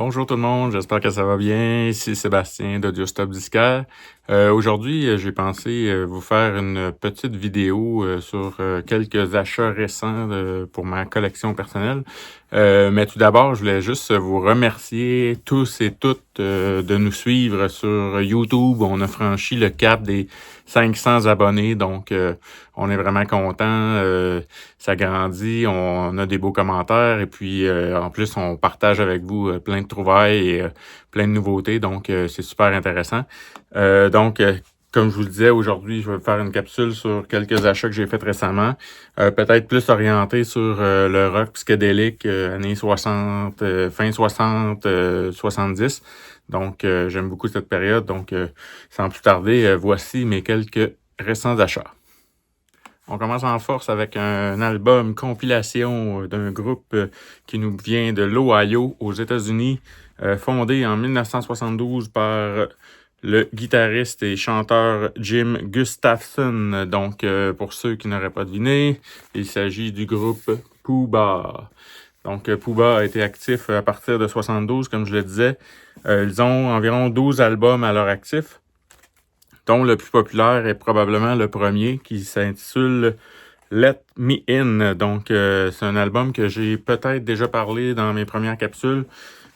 Bonjour tout le monde, j'espère que ça va bien. Ici Sébastien d'Audiostop Disquaire. Aujourd'hui, j'ai pensé vous faire une petite vidéo sur quelques achats récents pour ma collection personnelle. Mais tout d'abord, je voulais juste vous remercier tous et toutes de nous suivre sur YouTube. On a franchi le cap des 500 abonnés, donc on est vraiment contents. Ça grandit, on a des beaux commentaires et puis en plus, on partage avec vous plein de trouvailles et plein de nouveautés, donc c'est super intéressant. Comme je vous le disais, aujourd'hui, je vais faire une capsule sur quelques achats que j'ai faits récemment, peut-être plus orienté sur le rock psychédélique années 60, fin 60, 70. Donc, j'aime beaucoup cette période. Donc, sans plus tarder, voici mes quelques récents achats. On commence en force avec un album compilation d'un groupe qui nous vient de l'Ohio aux États-Unis, fondé en 1972 par le guitariste et chanteur Jim Gustafson. Donc, pour ceux qui n'auraient pas deviné, il s'agit du groupe Pooh-Bah. Donc, Pooh-Bah a été actif à partir de 72, comme je le disais. Ils ont environ 12 albums à leur actif, dont le plus populaire est probablement le premier, qui s'intitule Let Me In. Donc, c'est un album que j'ai peut-être déjà parlé dans mes premières capsules.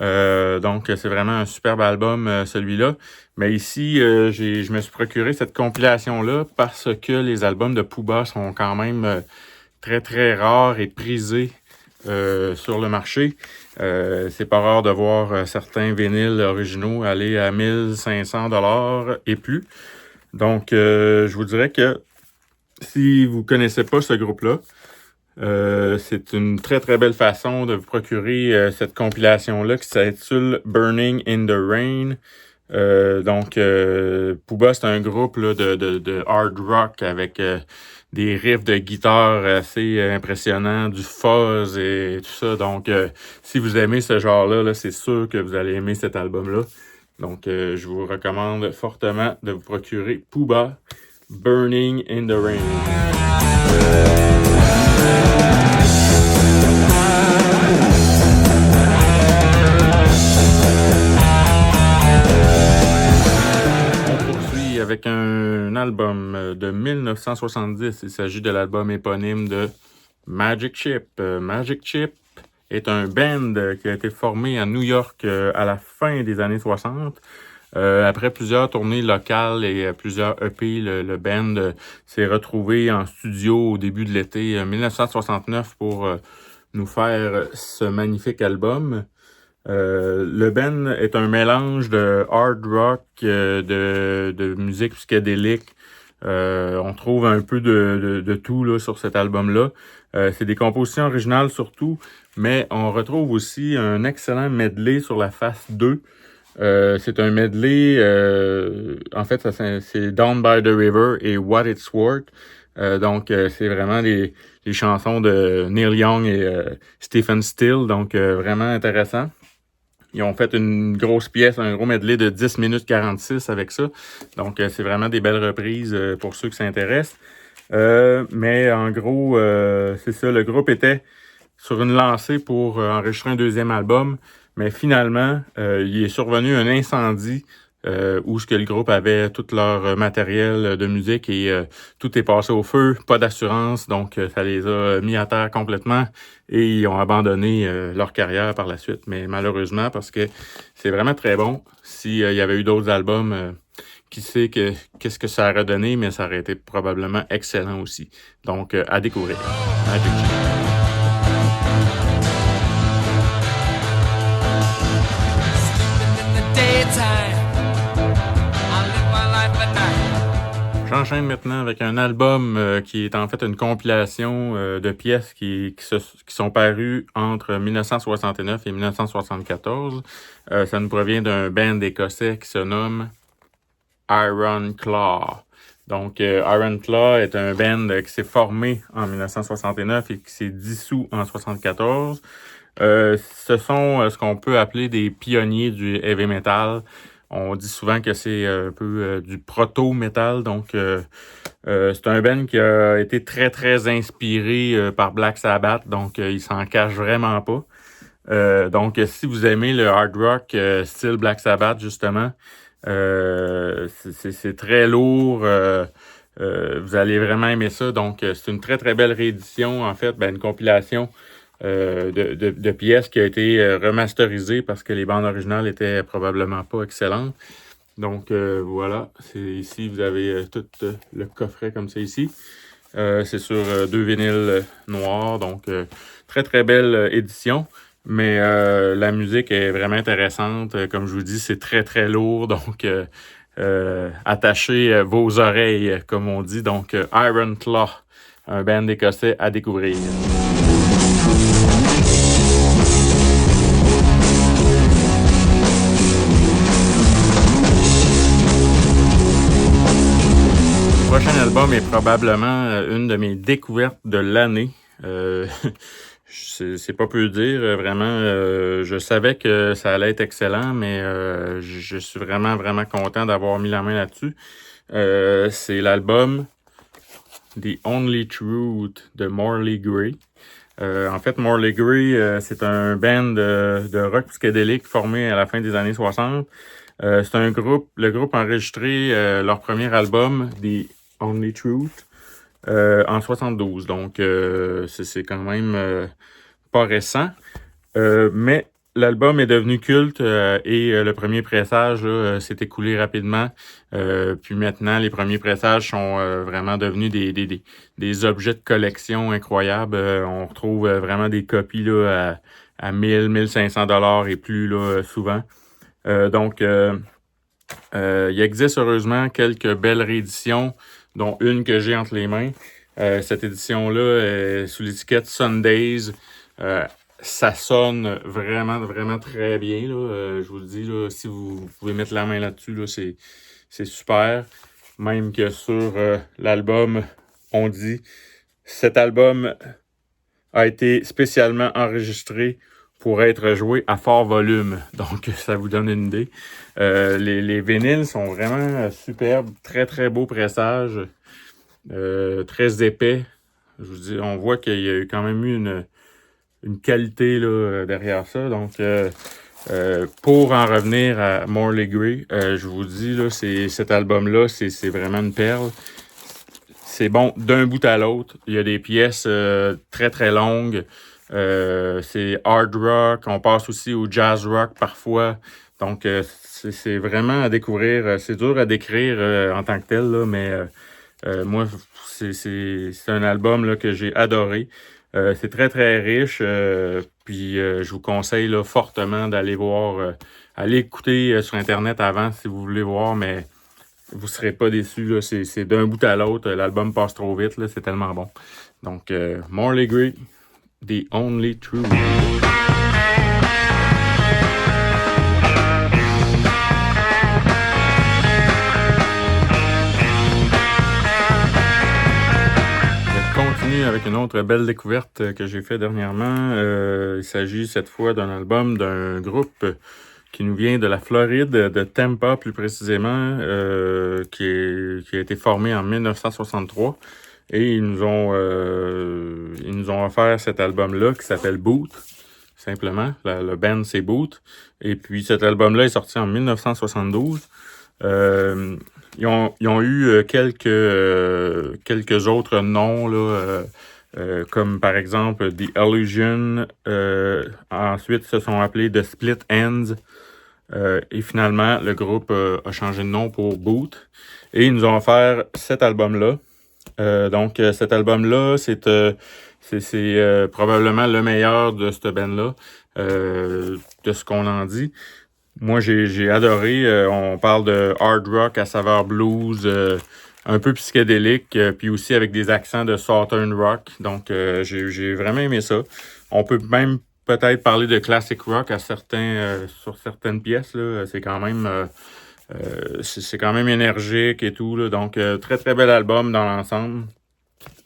Donc, c'est vraiment un superbe album, celui-là. Mais ici, je me suis procuré cette compilation-là parce que les albums de Pooh-Bah sont quand même très, très rares et prisés sur le marché. C'est pas rare de voir certains vinyles originaux aller à 1500 $ et plus. Donc, je vous dirais que si vous connaissez pas ce groupe-là, c'est une très très belle façon de vous procurer cette compilation-là qui s'intitule Burning in the Rain. Pooh-Bah, c'est un groupe là, de hard rock avec des riffs de guitare assez impressionnants, du fuzz et tout ça. Donc, si vous aimez ce genre-là, là, c'est sûr que vous allez aimer cet album-là. Donc, je vous recommande fortement de vous procurer Pooh-Bah, Burning in the Rain. On poursuit avec un album de 1970. Il s'agit de l'album éponyme de Magic Chip. Magic Chip est un band qui a été formé à New York à la fin des années 60. Après plusieurs tournées locales et plusieurs EP, le band s'est retrouvé en studio au début de l'été 1969 pour nous faire ce magnifique album. Le band est un mélange de hard rock, de musique psychédélique. On trouve un peu de tout là, sur cet album-là. C'est des compositions originales surtout, mais on retrouve aussi un excellent medley sur la face 2. C'est un medley, en fait, c'est Down by the River et What It's Worth. C'est vraiment les chansons de Neil Young et Stephen Still, donc vraiment intéressant. Ils ont fait une grosse pièce, un gros medley de 10 minutes 46 avec ça. Donc, c'est vraiment des belles reprises pour ceux qui s'intéressent. Mais en gros, c'est ça, le groupe était sur une lancée pour enregistrer un deuxième album. Mais finalement, il est survenu un incendie où le groupe avait tout leur matériel de musique et tout est passé au feu, pas d'assurance, donc ça les a mis à terre complètement et ils ont abandonné leur carrière par la suite. Mais malheureusement, parce que c'est vraiment très bon, s'il y avait eu d'autres albums, qui sait qu'est-ce que ça aurait donné, mais ça aurait été probablement excellent aussi. Donc, à découvrir. Magic Chip. J'enchaîne maintenant avec un album qui est en fait une compilation de pièces qui sont parues entre 1969 et 1974. Ça nous provient d'un band écossais qui se nomme Iron Claw. Donc, Iron Claw est un band qui s'est formé en 1969 et qui s'est dissous en 1974. Ce sont ce qu'on peut appeler des pionniers du heavy metal. On dit souvent que c'est un peu du proto-metal. Donc, c'est un band qui a été très, très inspiré par Black Sabbath. Donc, il s'en cache vraiment pas. Donc, si vous aimez le hard rock style Black Sabbath, justement, c'est très lourd. Vous allez vraiment aimer ça. Donc, c'est une très, très belle réédition, en fait, une compilation de pièces qui a été remasterisée parce que les bandes originales étaient probablement pas excellentes. Donc, voilà. Ici, vous avez tout le coffret comme ça ici. C'est sur 2 vinyles noirs. Donc, très, très belle édition. Mais la musique est vraiment intéressante. Comme je vous dis, c'est très, très lourd. Donc, attachez vos oreilles, comme on dit. Donc, Iron Claw, un band écossais à découvrir. Le prochain album est probablement une de mes découvertes de l'année. C'est pas peu dire, vraiment. Je savais que ça allait être excellent, mais je suis vraiment, vraiment content d'avoir mis la main là-dessus. C'est l'album The Only Truth de Morley Grey. En fait, Morley Grey, c'est un band de rock psychédélique formé à la fin des années 60. C'est un groupe, le groupe a enregistré leur premier album, The Only Truth, en 72. Donc, c'est quand même pas récent. Mais l'album est devenu culte et le premier pressage s'est écoulé rapidement. Puis maintenant, les premiers pressages sont vraiment devenus des objets de collection incroyables. On retrouve vraiment des copies là, à 1000, 1500 $ et plus là, souvent. Donc, il existe heureusement quelques belles rééditions, dont une que j'ai entre les mains. Cette édition-là est sous l'étiquette Sundays. Ça sonne vraiment, vraiment très bien. Là. Je vous le dis, là, si vous pouvez mettre la main là-dessus, là, c'est super. Même que sur l'album, on dit « Cet album a été spécialement enregistré pour être joué à fort volume. » Donc, ça vous donne une idée. Les vinyles sont vraiment superbes. Très, très beau pressage. Très épais. Je vous dis, on voit qu'il y a quand même eu une qualité là, derrière ça. Donc, pour en revenir à Morley Grey, je vous dis, là, cet album-là, c'est vraiment une perle. C'est bon d'un bout à l'autre. Il y a des pièces très, très longues. C'est hard rock. On passe aussi au jazz rock parfois. Donc, c'est vraiment à découvrir. C'est dur à décrire en tant que tel, là, mais moi, c'est un album là, que j'ai adoré. C'est très, très riche. Puis, je vous conseille là, fortement d'aller voir, aller écouter sur Internet avant si vous voulez voir, mais vous serez pas déçus. Là. C'est d'un bout à l'autre. L'album passe trop vite. Là. C'est tellement bon. Donc, Morley Grey, The Only Truth. Avec une autre belle découverte que j'ai fait dernièrement. Il s'agit cette fois d'un album d'un groupe qui nous vient de la Floride, de Tampa plus précisément, qui a été formé en 1963. Et ils nous ont offert cet album-là qui s'appelle Boot, simplement. Le band, c'est Boot. Et puis cet album-là est sorti en 1972. Ils ont eu quelques autres noms, là, comme par exemple The Illusion. Ensuite, se sont appelés The Split Ends. Et finalement, le groupe a changé de nom pour Boot. Et ils nous ont offert cet album-là. Donc, cet album-là, c'est probablement le meilleur de cette band-là, de ce qu'on en dit. Moi, j'ai adoré. On parle de hard rock à saveur blues, un peu psychédélique, puis aussi avec des accents de southern rock. Donc, j'ai vraiment aimé ça. On peut même peut-être parler de classic rock à sur certaines pièces. Là. C'est quand même énergique et tout. Là. Donc, très, très bel album dans l'ensemble.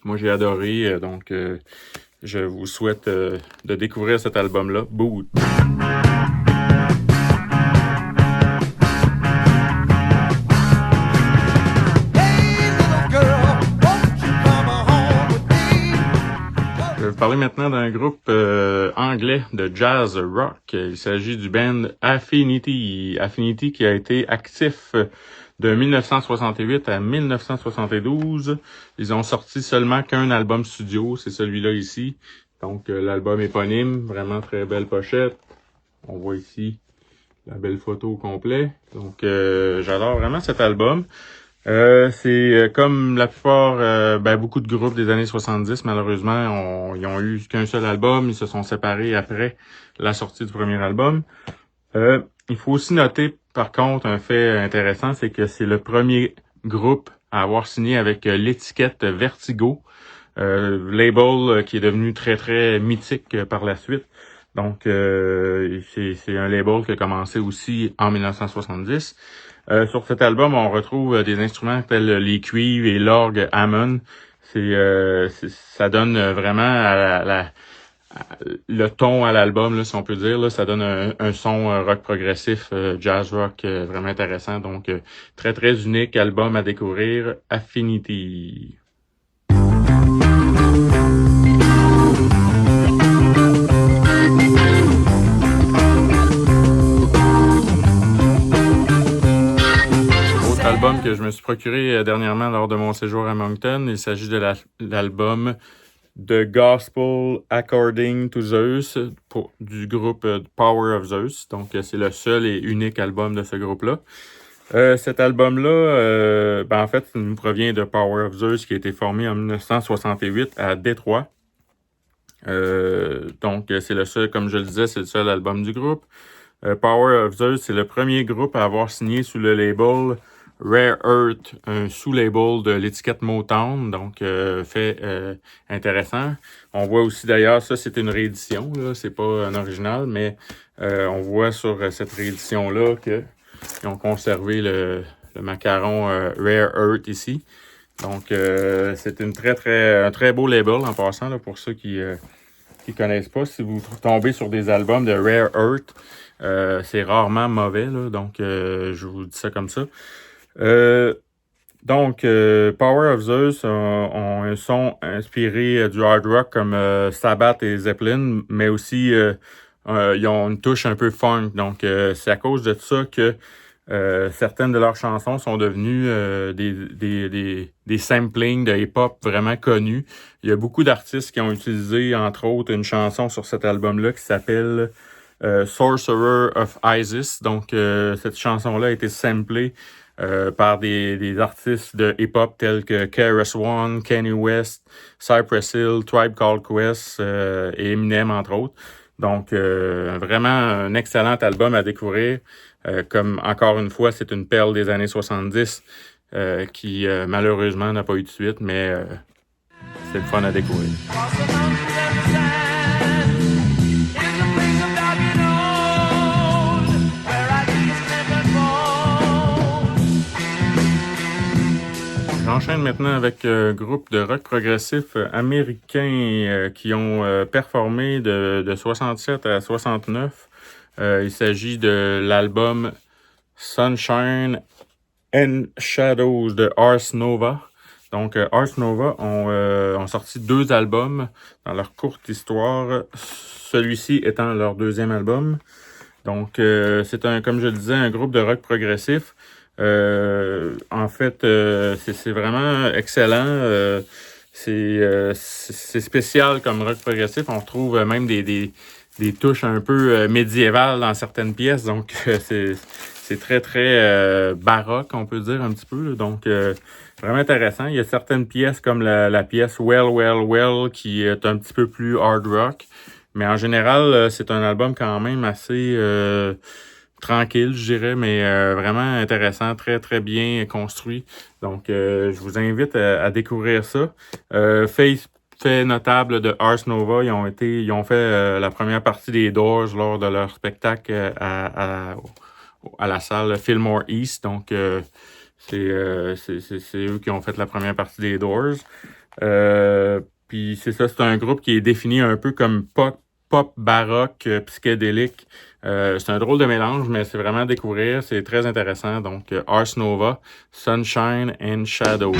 Moi, j'ai adoré. Donc, je vous souhaite de découvrir cet album-là. Boot! parler maintenant d'un groupe anglais de jazz rock. Il s'agit du band Affinity. Affinity qui a été actif de 1968 à 1972. Ils ont sorti seulement qu'un album studio, c'est celui-là ici. Donc l'album éponyme, vraiment très belle pochette. On voit ici la belle photo au complet. Donc j'adore vraiment cet album. C'est comme la plupart, beaucoup de groupes des années 70, malheureusement, ils ont eu qu'un seul album, ils se sont séparés après la sortie du premier album. Il faut aussi noter, par contre, un fait intéressant, c'est que c'est le premier groupe à avoir signé avec l'étiquette Vertigo, label qui est devenu très très mythique par la suite. Donc, c'est un label qui a commencé aussi en 1970. Sur cet album, on retrouve des instruments tels les cuivres et l'orgue Hammond. Ça donne vraiment le ton à l'album, là, si on peut dire. Là, ça donne un son rock progressif, jazz rock vraiment intéressant. Donc, très très unique album à découvrir, Affinity. Album que je me suis procuré dernièrement lors de mon séjour à Moncton. Il s'agit de l'album The Gospel According to Zeus du groupe Power of Zeus. Donc, c'est le seul et unique album de ce groupe-là. Cet album-là, en fait, il nous provient de Power of Zeus qui a été formé en 1968 à Détroit. Donc, c'est le seul, comme je le disais, c'est le seul album du groupe. Power of Zeus, c'est le premier groupe à avoir signé sous le label Rare Earth, un sous-label de l'étiquette Motown, donc fait intéressant. On voit aussi d'ailleurs, ça c'est une réédition, là, c'est pas un original, mais on voit sur cette réédition-là qu'ils ont conservé le macaron Rare Earth ici. Donc c'est un très beau label en passant, là, pour ceux qui connaissent pas. Si vous tombez sur des albums de Rare Earth, c'est rarement mauvais, là, donc je vous dis ça comme ça. Donc, Power of Zeus ont un son inspiré du hard rock comme Sabbath et Zeppelin, mais aussi ils ont une touche un peu funk. Donc, c'est à cause de ça que certaines de leurs chansons sont devenues des samplings de hip-hop vraiment connus. Il y a beaucoup d'artistes qui ont utilisé, entre autres, une chanson sur cet album-là qui s'appelle Sorcerer of Isis. Donc, cette chanson-là a été samplée par des artistes de hip-hop tels que KRS-One, Kanye West, Cypress Hill, Tribe Called Quest et Eminem, entre autres. Donc, vraiment un excellent album à découvrir. Comme, encore une fois, c'est une perle des années 70 qui, malheureusement, n'a pas eu de suite, mais c'est le fun à découvrir. J'enchaîne maintenant avec un groupe de rock progressif américain qui ont performé de 67 à 69. Il s'agit de l'album Sunshine and Shadows de Ars Nova. Donc, Ars Nova ont sorti 2 albums dans leur courte histoire, celui-ci étant leur 2e album. Donc, c'est comme je le disais, un groupe de rock progressif. En fait, c'est vraiment excellent. C'est spécial comme rock progressif. On retrouve même des touches un peu médiévales dans certaines pièces. Donc, c'est très, très baroque, on peut dire un petit peu. Donc, vraiment intéressant. Il y a certaines pièces comme la pièce Well, Well, Well qui est un petit peu plus hard rock. Mais en général, c'est un album quand même assez tranquille, je dirais, mais vraiment intéressant, très, très bien construit. Donc, je vous invite à découvrir ça. Fait notable de Ars Nova, ils ont fait la première partie des Doors lors de leur spectacle à la salle Fillmore East. Donc, c'est eux qui ont fait la première partie des Doors. Puis c'est ça, c'est un groupe qui est défini un peu comme pop baroque, psychédélique. C'est un drôle de mélange, mais c'est vraiment à découvrir. C'est très intéressant. Donc, Ars Nova, Sunshine and Shadows.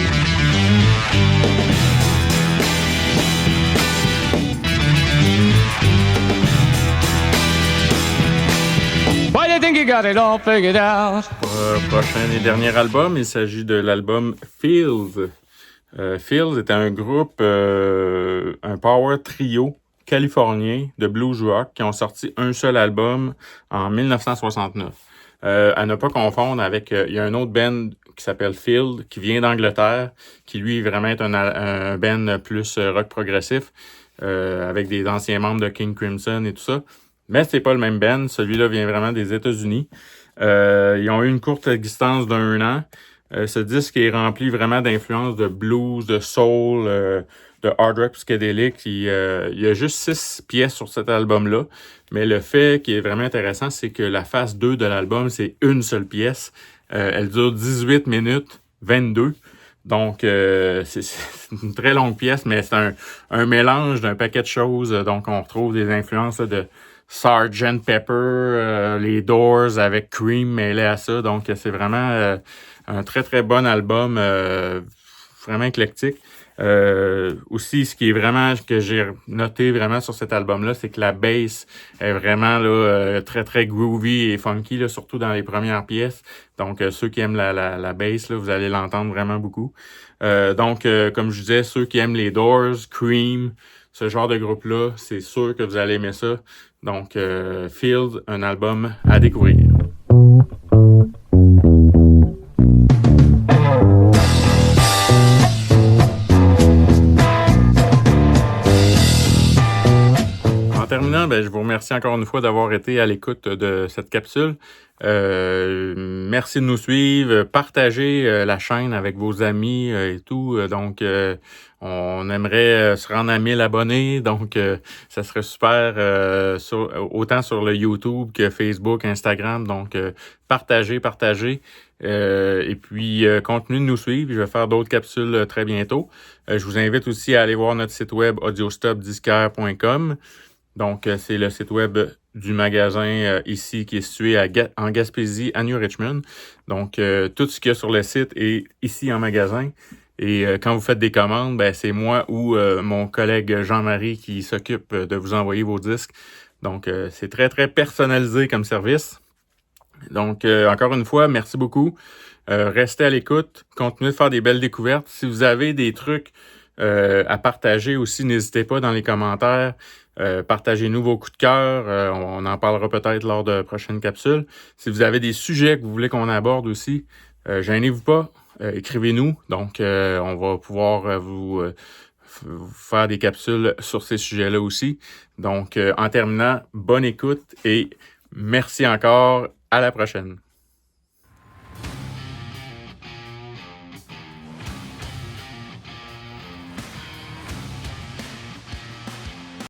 you got it all figured out. Prochain et dernier album, il s'agit de l'album Fields. Fields était un groupe, un power trio californien de blues rock qui ont sorti un seul album en 1969. À ne pas confondre avec, il y a un autre band qui s'appelle Field, qui vient d'Angleterre, qui lui vraiment est un band plus rock progressif, avec des anciens membres de King Crimson et tout ça. Mais c'est pas le même band, celui-là vient vraiment des États-Unis. Ils ont eu une courte existence d'1 an. Ce disque est rempli vraiment d'influences de blues, de soul, de hard rock psychédélique. Il y a juste 6 pièces sur cet album-là. Mais le fait qui est vraiment intéressant, c'est que la phase 2 de l'album, c'est une seule pièce. Elle dure 18 minutes 22. Donc, c'est une très longue pièce, mais c'est un mélange d'un paquet de choses. Donc, on retrouve des influences là, de Sgt. Pepper, les Doors avec Cream mêlé à ça. Donc, c'est vraiment un très, très bon album, vraiment éclectique. Aussi, ce qui est vraiment, que j'ai noté vraiment sur cet album-là, c'est que la bass est vraiment là, très, très groovy et funky, là, surtout dans les premières pièces. Donc, ceux qui aiment la bass, là, vous allez l'entendre vraiment beaucoup. Donc, comme je disais, ceux qui aiment les Doors, Cream, ce genre de groupe-là, c'est sûr que vous allez aimer ça. Donc, Field, un album à découvrir. En terminant, je vous remercie encore une fois d'avoir été à l'écoute de cette capsule. Merci de nous suivre. Partagez la chaîne avec vos amis et tout. Donc, on aimerait se rendre à 1000 abonnés. Donc, ça serait super autant sur le YouTube que Facebook, Instagram. Donc, partagez. Et puis, continuez de nous suivre. Je vais faire d'autres capsules très bientôt. Je vous invite aussi à aller voir notre site web audiostopdisquaire.com. Donc, c'est le site web du magasin ici qui est situé en Gaspésie, à New Richmond. Donc, tout ce qu'il y a sur le site est ici en magasin. Et quand vous faites des commandes, c'est moi ou mon collègue Jean-Marie qui s'occupe de vous envoyer vos disques. Donc, c'est très, très personnalisé comme service. Donc, encore une fois, merci beaucoup. Restez à l'écoute. Continuez de faire des belles découvertes. Si vous avez des trucs à partager aussi, n'hésitez pas dans les commentaires. Partagez-nous vos coups de cœur. On en parlera peut-être lors de prochaines capsules. Si vous avez des sujets que vous voulez qu'on aborde aussi, gênez-vous pas. Écrivez-nous. Donc, on va pouvoir vous faire des capsules sur ces sujets-là aussi. Donc, en terminant, bonne écoute et merci encore. À la prochaine.